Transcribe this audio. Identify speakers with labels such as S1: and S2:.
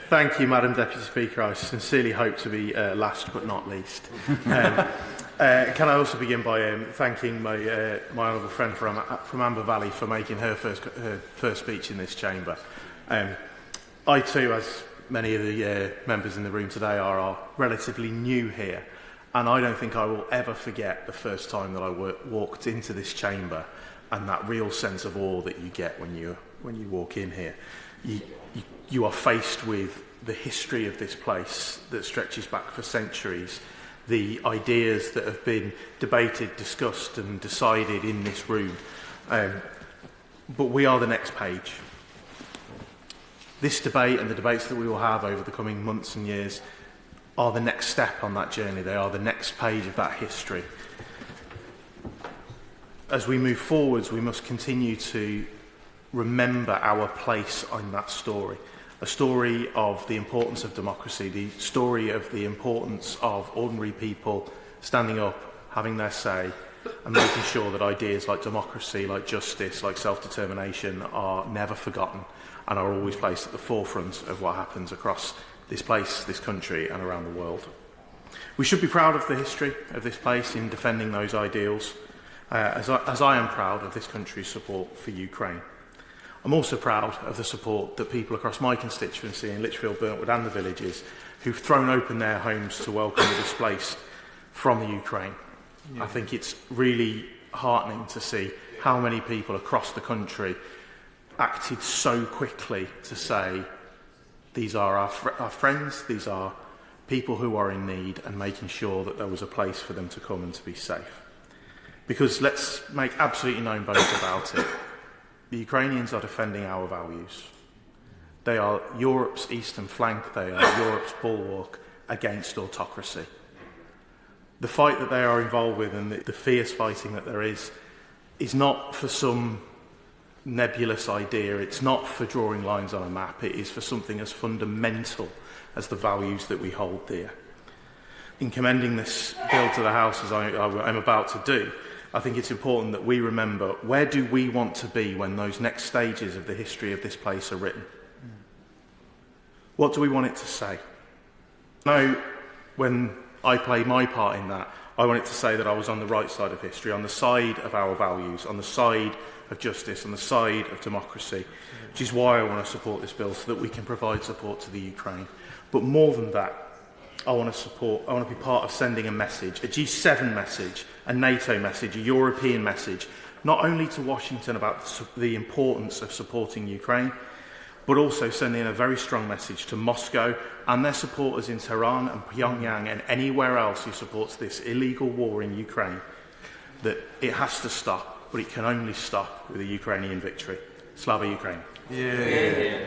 S1: Thank you, Madam Deputy Speaker. I sincerely hope to be last but not least. Can I also begin by thanking my honourable friend from Amber Valley for making her first speech in this chamber. I too, as many of the members in the room today are relatively new here, and I don't think I will ever forget the first time that I walked into this chamber and that real sense of awe that you get when you walk in here. You are faced with the history of this place that stretches back for centuries, the ideas that have been debated, discussed and decided in this room. But we are the next page. This debate and the debates that we will have over the coming months and years are the next step on that journey. They are the next page of that history. As we move forwards, we must continue to remember our place in that story. A story of the importance of democracy, the story of the importance of ordinary people standing up, having their say, and making sure that ideas like democracy, like justice, like self-determination are never forgotten and are always placed at the forefront of what happens across this place, this country, and around the world. We should be proud of the history of this place in defending those ideals, as I am proud of this country's support for Ukraine. I'm also proud of the support that people across my constituency in Lichfield, Burntwood and the villages who've thrown open their homes to welcome the displaced from the Ukraine. I think it's really heartening to see how many people across the country acted so quickly to say these are our friends, these are people who are in need, and making sure that there was a place for them to come and to be safe. Because let's make absolutely no bones about it. The Ukrainians are defending our values. They are Europe's eastern flank. They are Europe's bulwark against autocracy. The fight that they are involved with and the fierce fighting that there is not for some nebulous idea. It's not for drawing lines on a map. It is for something as fundamental as the values that we hold dear. In commending this bill to the House, as I'm about to do, I think it's important that we remember, where do we want to be when those next stages of the history of this place are written? What do we want it to say? Now, when I played my part in that, I want it to say that I was on the right side of history, on the side of our values, on the side of justice, on the side of democracy, which is why I want to support this bill, so that we can provide support to the Ukraine. But more than that, I want to be part of sending a message, a G7 message, a NATO message, a European message, not only to Washington about the importance of supporting Ukraine, but also sending a very strong message to Moscow and their supporters in Tehran and Pyongyang and anywhere else who supports this illegal war in Ukraine, that it has to stop, but it can only stop with a Ukrainian victory. Slava Ukraini.
S2: Yeah.